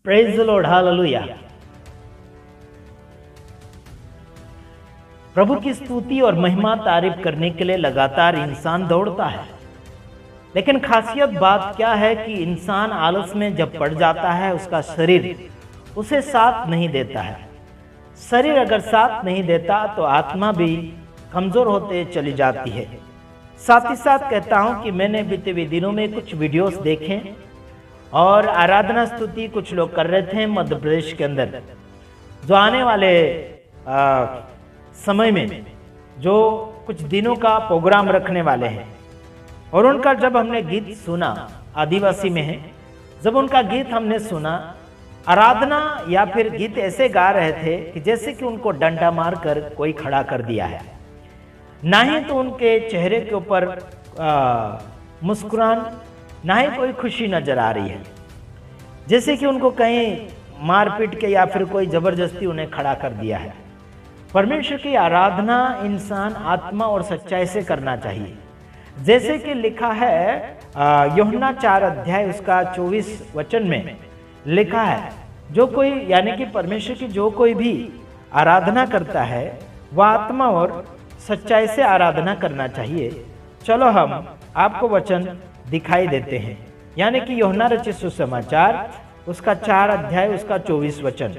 Praise the Lord, hallelujah. प्रभु की स्तुति और महिमा तारीफ करने के लिए लगातार इंसान दौड़ता है, लेकिन खासियत बात क्या है कि इंसान आलस में जब पड़ जाता है उसका शरीर उसे साथ नहीं देता है। शरीर अगर साथ नहीं देता तो आत्मा भी कमजोर होते चली जाती है। साथ ही साथ कहता हूं कि मैंने बीते हुए दिनों में कुछ वीडियोस देखे और आराधना स्तुति कुछ लोग कर रहे थे मध्य प्रदेश के अंदर, जो आने वाले समय में जो कुछ दिनों का प्रोग्राम रखने वाले हैं। और उनका जब हमने गीत सुना, आदिवासी में है, जब उनका गीत हमने सुना, आराधना या फिर गीत ऐसे गा रहे थे कि जैसे कि उनको डंडा मारकर कोई खड़ा कर दिया है। ना ही तो उनके चेहरे के ऊपर मुस्कुरान, ना ही कोई खुशी नजर आ रही है, जैसे कि उनको कहीं मारपीट के या फिर कोई जबरदस्ती उन्हें खड़ा कर दिया है। परमेश्वर की आराधना इंसान आत्मा और सच्चाई से करना चाहिए, जैसे कि लिखा है यूहन्ना 4 अध्याय उसका 24 वचन में लिखा है, जो कोई यानी कि परमेश्वर की जो कोई भी आराधना करता है वह आत्मा और सच्चाई से आराधना करना चाहिए। चलो हम आपको वचन दिखाई देते हैं, यानी कि यूहन्ना रचित सुसमाचार उसका 4 अध्याय उसका 24 वचन।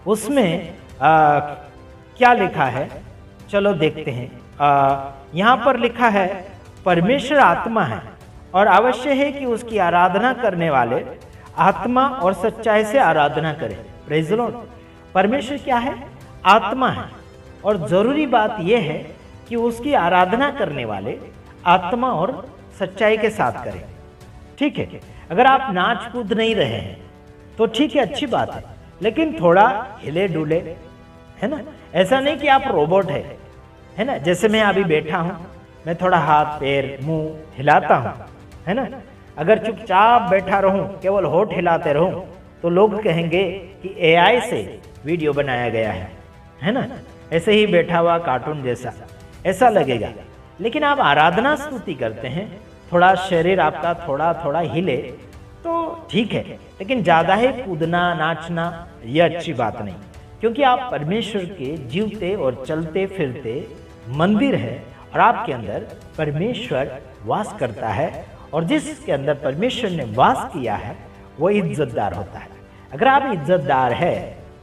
उसमें क्या लिखा है, चलो देखते हैं। यहाँ पर लिखा है परमेश्वर आत्मा है और अवश्य है कि उसकी आराधना करने वाले आत्मा और सच्चाई से आराधना करें। Praise the Lord. परमेश्वर क्या है? आत्मा है, और जरूरी बात यह है कि उसकी आराधना करने वाले आत्मा और सच्चाई के साथ करें। ठीक है, अगर आप नाच कूद नहीं रहे हैं तो ठीक है, अच्छी बात है, लेकिन थोड़ा हिले डुले, है ना। ऐसा नहीं कि आप रोबोट है ना। जैसे मैं अभी बैठा हूं, मैं थोड़ा हाथ पैर मुंह हिलाता हूं, है ना। अगर चुपचाप बैठा रहूं, केवल होठ हिलाते रहूं, तो लोग कहेंगे कि एआई से वीडियो बनाया गया है ना। ऐसे ही बैठा हुआ कार्टून जैसा ऐसा लगेगा। लेकिन आप आराधना स्तुति करते हैं, थोड़ा शरीर आपका थोड़ा थोड़ा हिले तो ठीक है, लेकिन ज्यादा ही कूदना नाचना यह अच्छी बात नहीं, क्योंकि आप परमेश्वर के जीवते और चलते फिरते मंदिर है और आपके अंदर परमेश्वर वास करता है, और जिसके अंदर परमेश्वर ने वास किया है वो इज्जतदार होता है। अगर आप इज्जतदार है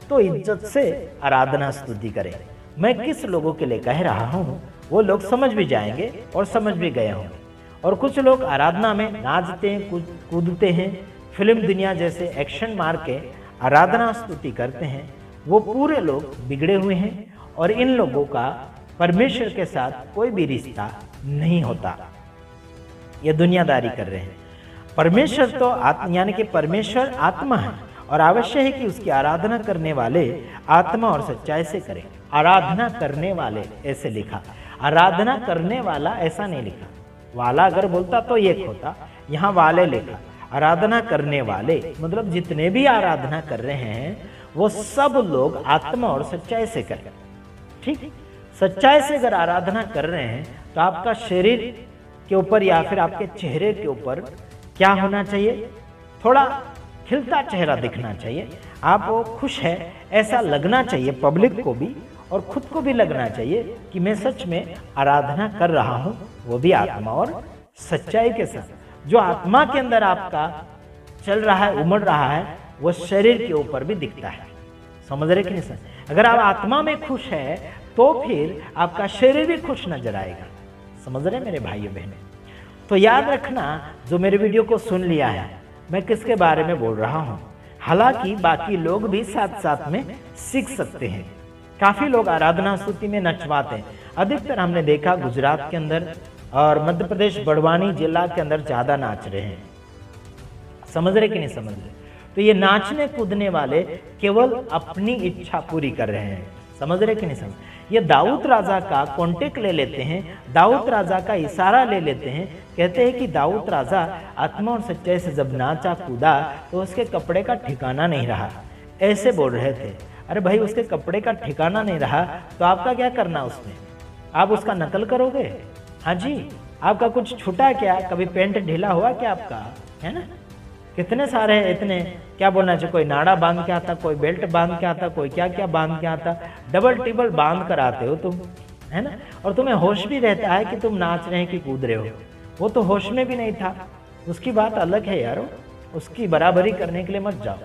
तो इज्जत से आराधना स्तुति करें। मैं किस लोगों के लिए कह रहा हूँ वो लोग समझ भी जाएंगे और समझ भी गए होंगे। और कुछ लोग आराधना में नाचते हैं, कूदते हैं, फिल्म दुनिया जैसे एक्शन मार के आराधना स्तुति करते हैं, वो पूरे लोग बिगड़े हुए हैं और इन लोगों का परमेश्वर के साथ कोई भी रिश्ता नहीं होता। ये दुनियादारी कर रहे हैं। परमेश्वर तो यानी कि परमेश्वर आत्मा है और आवश्यक है कि उसकी आराधना करने वाले आत्मा और सच्चाई से करें। आराधना करने वाले ऐसे लिखा, आराधना करने वाला ऐसा नहीं लिखा। वाला अगर बोलता तो एक होता, यहाँ वाले लिखा। आराधना करने वाले मतलब जितने भी आराधना कर रहे हैं वो सब लोग आत्मा और सच्चाई से करें। ठीक, सच्चाई से अगर आराधना कर रहे हैं तो आपका शरीर के ऊपर या फिर आपके चेहरे के ऊपर क्या होना चाहिए? थोड़ा खिलता चेहरा दिखना चाहिए। आप वो खुश है ऐसा लगना चाहिए, पब्लिक को भी और खुद को भी लगना चाहिए कि मैं सच में आराधना कर रहा हूं, वो भी आत्मा और सच्चाई के साथ। जो आत्मा के अंदर आपका चल रहा है, उमड़ रहा है, वो शरीर के ऊपर भी दिखता है। समझ रहे कि नहीं सर? अगर आप आत्मा में खुश है तो फिर आपका शरीर भी खुश नजर आएगा। समझ रहे मेरे भाइयों बहनों? तो याद रखना, जो मेरे वीडियो को सुन लिया है, मैं किसके बारे में बोल रहा हूँ। हालांकि बाकी लोग भी साथ साथ में सीख सकते हैं। काफी लोग आराधना स्तुति में नचवाते हैं। अधिकतर हमने देखा गुजरात के अंदर और मध्य प्रदेश बड़वानी जिला के अंदर ज्यादा नाच रहे हैं। समझ रहे कि नहीं समझ रहे? तो ये नाचने कूदने वाले केवल अपनी इच्छा पूरी कर रहे हैं। समझ रहे कि नहीं समझ? ये दाऊद राजा का कॉन्टेक्ट ले लेते हैं, दाऊद राजा का इशारा ले लेते हैं। कहते हैं कि दाऊद राजा आत्मा और सच्चाई से जब नाचा कूदा तो उसके कपड़े का ठिकाना नहीं रहा, ऐसे बोल रहे थे। अरे भाई, उसके कपड़े का ठिकाना नहीं रहा तो आपका क्या करना उसमें? आप उसका नकल करोगे? हाँ जी, आपका कुछ छूटा क्या? कभी पेंट ढीला हुआ क्या आपका? है ना। कितने सारे इतने क्या बोलना चाहिए, कोई नाड़ा बांध के आता, कोई बेल्ट बांध के आता, कोई क्या क्या बांध के आता, डबल टिबल बांध कर आते हो तुम, है ना। और तुम्हें होश भी रहता है कि तुम नाच रहे हैं कि कूद रहे हो। वो तो होश में भी नहीं था, उसकी बात अलग है यारो, उसकी बराबरी करने के लिए मत जाओ,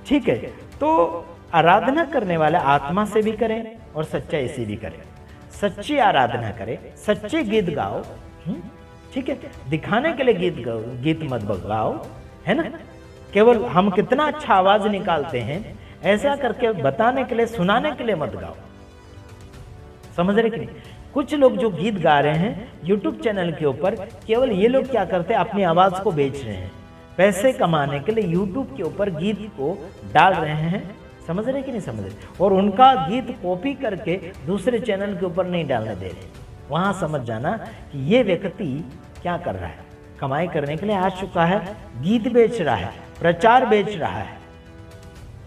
ठीक है। तो आराधना करने वाले आत्मा से भी करें और सच्चाई से भी करें, सच्ची आराधना करें, सच्चे गीत गाओ, ठीक है। दिखाने के लिए गीत गाओ, गीत मत गाओ, है ना। केवल हम कितना अच्छा आवाज निकालते हैं ऐसा करके बताने के लिए, सुनाने के लिए मत गाओ, समझ रहे कि नहीं। कुछ लोग जो गीत गा रहे हैं यूट्यूब चैनल के ऊपर, केवल ये लोग क्या करते हैं, अपनी आवाज को बेच रहे हैं, पैसे कमाने के लिए यूट्यूब के ऊपर गीत को डाल रहे हैं, समझ रहे कि नहीं समझ रहे। और उनका गीत कॉपी करके दूसरे चैनल के ऊपर नहीं डालने दे रहे। वहां समझ जाना कि ये व्यक्ति क्या कर रहा है, कमाई करने के लिए आ चुका है, गीत बेच रहा है, प्रचार बेच रहा है,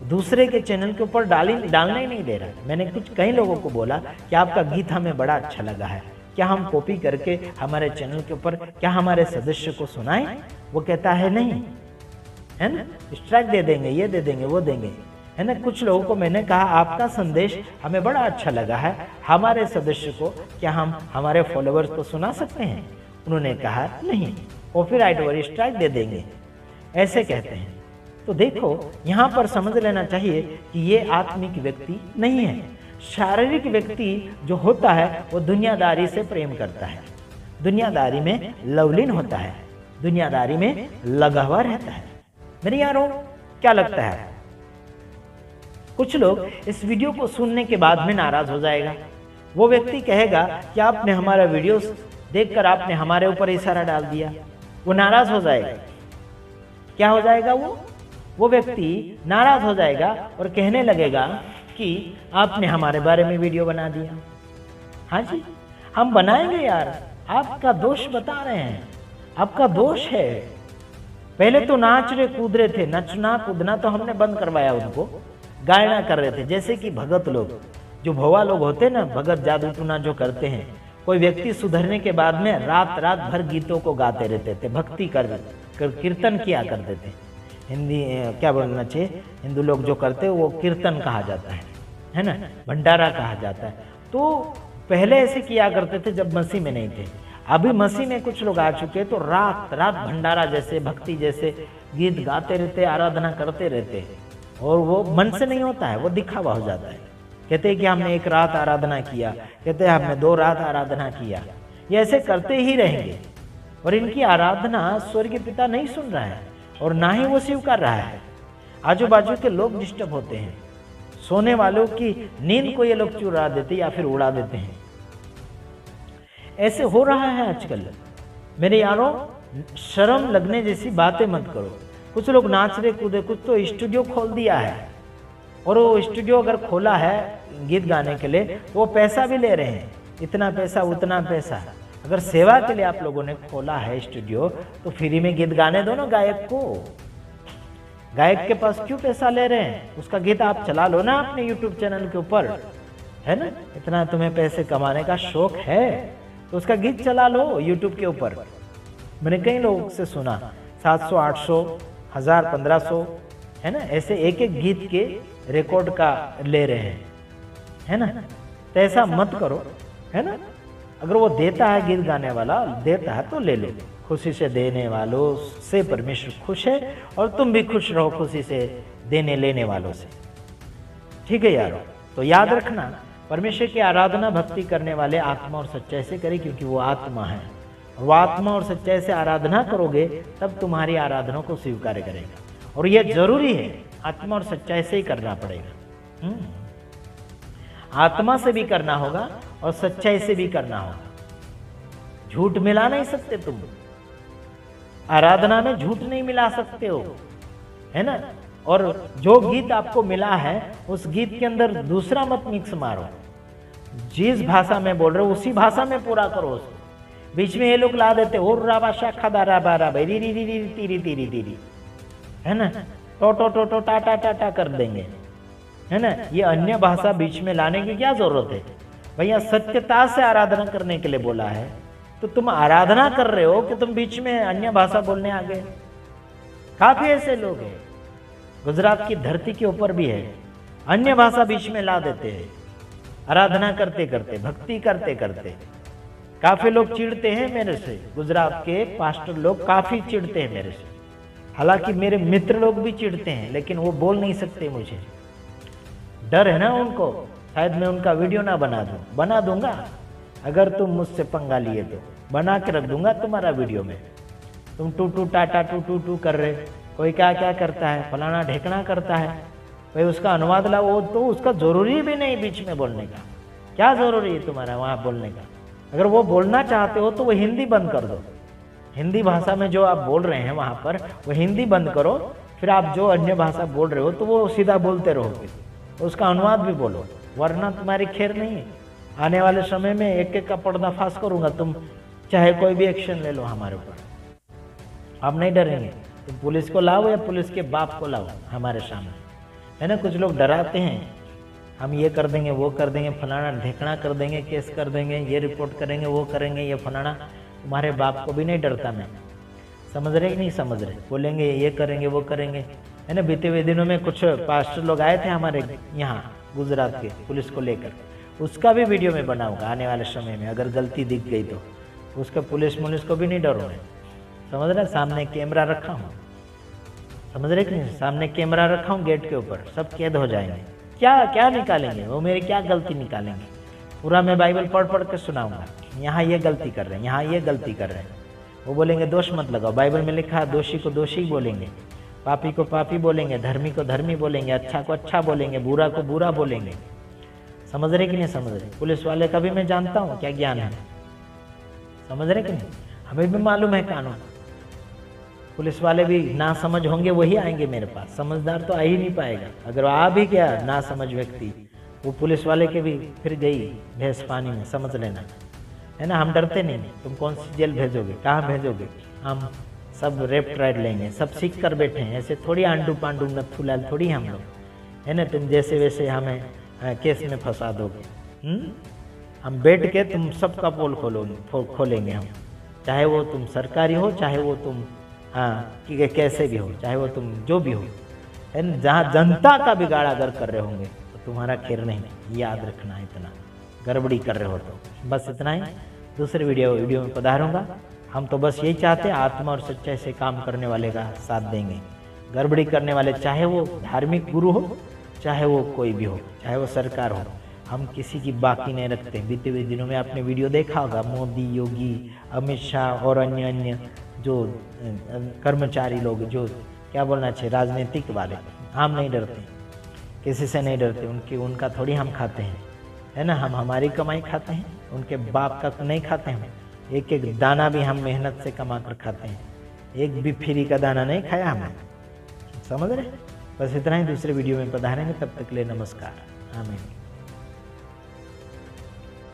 दूसरे के चैनल के ऊपर डालने ही नहीं दे रहा है। मैंने कई लोगों को बोला कि आपका गीत हमें बड़ा अच्छा लगा है, क्या हम कॉपी करके हमारे चैनल के ऊपर क्या हमारे सदस्य को सुनाएं। वो कहता है नहीं, है ना, स्ट्राइक दे देंगे, ये दे देंगे, वो देंगे, है ना। कुछ लोगों को मैंने कहा आपका संदेश हमें बड़ा अच्छा लगा है, हमारे सदस्य को क्या हम हमारे फॉलोअर्स को सुना सकते हैं। उन्होंने कहा नहीं, कॉपीराइट और स्ट्राइक दे देंगे, ऐसे कहते हैं। तो देखो यहाँ पर समझ लेना चाहिए कि ये आत्मिक व्यक्ति नहीं है। शारीरिक व्यक्ति जो होता है वो दुनियादारी से प्रेम करता है, दुनियादारी में लवलीन होता है, दुनियादारी में लगा हुआ रहता है। मेरे यारों क्या लगता है, कुछ लोग इस वीडियो को सुनने के बाद में नाराज हो जाएगा। वो व्यक्ति कहेगा कि आपने हमारा वीडियो देखकर आपने हमारे ऊपर इशारा डाल दिया, वो नाराज हो जाएगा। क्या हो जाएगा, वो व्यक्ति नाराज हो जाएगा और कहने लगेगा कि आपने हमारे बारे में वीडियो बना दिया। हाँ जी, हम बनाएंगे यार, आपका दोष बता रहे हैं, आपका दोष है। पहले तो नाच रहे कूद रहे थे, नचना कूदना तो हमने बंद करवाया, उनको गायना कर रहे थे। जैसे कि भगत लोग, जो भोवा लोग होते हैं ना, भगत जादू टूना जो करते हैं, कोई व्यक्ति सुधरने के बाद में रात रात भर गीतों को गाते रहते थे, भक्ति कर कीर्तन किया करते थे। हिंदी क्या बोलना चाहिए, हिंदू लोग जो करते हैं वो कीर्तन कहा जाता है ना, भंडारा कहा जाता है। तो पहले ऐसे किया करते थे जब मसीह में नहीं थे। अभी मसीह में कुछ लोग आ चुके हैं तो रात रात भंडारा जैसे, भक्ति जैसे गीत गाते रहते, आराधना करते रहते, और वो मन से नहीं होता है, वो दिखावा हो जाता है। कहते हैं कि हमने एक रात आराधना किया, कहते हैं हमने 2 रात आराधना किया। ये ऐसे करते ही रहेंगे और इनकी आराधना स्वर्गीय पिता नहीं सुन रहा है और ना ही वो स्वीकार रहा है। आजू बाजू के लोग डिस्टर्ब होते हैं, सोने वालों की नींद को ये लोग चुरा देते या फिर उड़ा देते हैं। ऐसे हो रहा है आजकल। मेरे यारों, शर्म लगने जैसी बातें मत करो। कुछ लोग नाच रहे कूदे, कुछ तो स्टूडियो खोल दिया है, और वो स्टूडियो अगर खोला है गीत गाने के लिए तो वो पैसा भी ले रहे हैं, इतना पैसा उतना पैसा। अगर सेवा के लिए आप लोगों ने खोला है स्टूडियो तो फ्री में गीत गाने दो ना गायक को। गायक के पास क्यों पैसा ले रहे हैं, उसका गीत आप चला लो ना अपने यूट्यूब चैनल के ऊपर, है ना। इतना तुम्हें पैसे कमाने का शौक है तो उसका गीत चला लो यूट्यूब के ऊपर। मैंने कई लोगों से सुना 700, 800, 1000, 1500, है ना, ऐसे एक एक गीत के रिकॉर्ड का ले रहे हैं, है ना। तो ऐसा मत करो, है ना। अगर वो देता है, गीत गाने वाला देता है तो ले लो। खुशी से देने वालों से परमेश्वर खुश है और तुम भी खुश रहो खुशी से देने लेने वालों से, ठीक है यारों। तो याद रखना, परमेश्वर की आराधना भक्ति करने वाले आत्मा और सच्चाई से करें, क्योंकि वो आत्मा है। और वो आत्मा और सच्चाई से आराधना करोगे तब तुम्हारी आराधना को स्वीकार करेगा। और ये जरूरी है, आत्मा और सच्चाई से ही करना पड़ेगा। आत्मा से भी करना होगा और सच्चाई से भी करना होगा। झूठ मिला नहीं सकते तुम, आराधना में झूठ नहीं मिला सकते हो, है ना। और जो गीत आपको मिला है उस गीत के अंदर दूसरा मत मिक्स मारो। जिस भाषा में बोल रहे हो उसी भाषा में पूरा करो उसको। बीच में ये लोग ला देते और राबा शाखा दारा बारा री री री री तीरी तीरी तीरी, है ना, टो टो टो टो टा टा टा टा कर देंगे, है ना। ये अन्य भाषा बीच में लाने की क्या जरूरत है भैया। सत्यता से आराधना करने के लिए बोला है, तो तुम आराधना कर रहे हो कि तुम बीच में अन्य भाषा बोलने आ गए। काफी ऐसे लोग हैं, गुजरात की धरती के ऊपर भी है। अन्य भाषा बीच में ला देते हैं, आराधना करते करते, भक्ति करते करते। काफी लोग चिढ़ते हैं मेरे से, गुजरात के पास्टर लोग काफी चिढ़ते हैं मेरे से। हालांकि मेरे मित्र लोग भी चिढ़ते हैं, लेकिन वो बोल नहीं सकते, मुझे डर है ना उनको, शायद मैं उनका वीडियो ना बना दूं। बना दूंगा, अगर तुम मुझसे पंगा लिए तो बना के रख दूंगा तुम्हारा वीडियो में। तुम टू टू टाटा टू टू टू कर रहे, कोई क्या क्या करता है, फलाना ढेकना करता है, भाई उसका अनुवाद लाओ। वो तो उसका जरूरी भी नहीं बीच में बोलने का, क्या जरूरी है तुम्हारा वहाँ बोलने का? अगर वो बोलना चाहते हो तो वो हिंदी बंद कर दो। हिंदी भाषा में जो आप बोल रहे हैं वहाँ पर, वो हिंदी बंद करो, फिर आप जो अन्य भाषा बोल रहे हो तो वो सीधा बोलते रहोगे, उसका अनुवाद भी बोलो, वरना तुम्हारी खैर नहीं है। आने वाले समय में एक एक का पर्दाफाश करूंगा, तुम चाहे कोई भी एक्शन ले लो हमारे ऊपर, आप नहीं डरेंगे। तुम पुलिस को लाओ या पुलिस के बाप को लाओ हमारे सामने, है ना। कुछ लोग डराते हैं, हम ये कर देंगे, वो कर देंगे, फलाना ढेकना कर देंगे, केस कर देंगे, ये रिपोर्ट करेंगे, वो करेंगे, ये फलाना। तुम्हारे बाप को भी नहीं डरता मैं, समझ रहे कि नहीं समझ रहे? बोलेंगे ये करेंगे, वो करेंगे, है ना। बीते हुए दिनों में कुछ पास्टर लोग आए थे हमारे यहाँ गुजरात के, पुलिस को लेकर, उसका भी वीडियो में बनाऊंगा आने वाले समय में। अगर गलती दिख गई तो उसका पुलिस को भी नहीं डरो मैं, समझ रहे। सामने कैमरा रखा हूँ, समझ रहे कि नहीं, सामने कैमरा रखा हूँ गेट के ऊपर, सब कैद हो जाएंगे। क्या क्या निकालेंगे वो, मेरी क्या गलती निकालेंगे? पूरा मैं बाइबल पढ़ पढ़ के सुनाऊंगा, यहाँ ये गलती कर रहे हैं, यहाँ ये गलती कर रहे हैं। वो बोलेंगे दोष मत लगाओ, बाइबल में लिखा है दोषी को दोषी बोलेंगे, पापी को पापी बोलेंगे, धर्मी को धर्मी बोलेंगे, अच्छा को अच्छा बोलेंगे, बुरा को बुरा बोलेंगे। समझ रहे कि नहीं समझ रहे? पुलिस वाले का भी मैं जानता हूँ क्या ज्ञान है, समझ रहे कि नहीं? हमें भी मालूम है कानून। पुलिस वाले भी ना समझ होंगे, वही आएंगे मेरे पास, समझदार तो आ ही नहीं पाएगा। अगर आ भी गया ना समझ व्यक्ति, वो पुलिस वाले के भी फिर गई भैंस पानी में, समझ लेना, है ना। हम डरते नहीं। तुम कौन सी जेल भेजोगे, कहाँ भेजोगे? हम सब रेप ट्रायल लेंगे, सब सीख कर बैठे हैं। ऐसे थोड़ी आंडू पांडू नथु लाल थोड़ी हम लोग, है ना। तुम जैसे वैसे हमें केस में फंसा दोगे। हम बैठ के तुम सबका पोल खोलेंगे हम, चाहे वो तुम सरकारी हो, चाहे वो तुम कि कैसे भी हो, चाहे वो तुम जो भी हो, है ना। जहाँ जनता का बिगाड़ अगर कर रहे होंगे तो तुम्हारा खैर नहीं, याद रखना। इतना गड़बड़ी कर रहे हो तो बस इतना ही। दूसरे वीडियो में पधारूंगा। हम तो बस यही चाहते हैं, आत्मा और सच्चाई से काम करने वाले का साथ देंगे। गड़बड़ी करने वाले, चाहे वो धार्मिक गुरु हो, चाहे वो कोई भी हो, चाहे वो सरकार हो, हम किसी की बाकी नहीं रखते। बीते हुए दिनों में आपने वीडियो देखा होगा, मोदी, योगी, अमित शाह और अन्य जो कर्मचारी लोग, जो क्या बोलना चाहिए, राजनीतिक वाले, हम नहीं डरते, किसी से नहीं डरते। उनका थोड़ी हम खाते हैं, है ना। हम हमारी कमाई खाते हैं, उनके बाप का नहीं खाते हैं। एक एक दाना भी हम मेहनत से कमा कर खाते हैं, एक भी फ्री का दाना नहीं खाया हमने, समझ रहे। बस इतना ही, दूसरे वीडियो में पधारेंगे, तब तक के लिए नमस्कार, आमीन।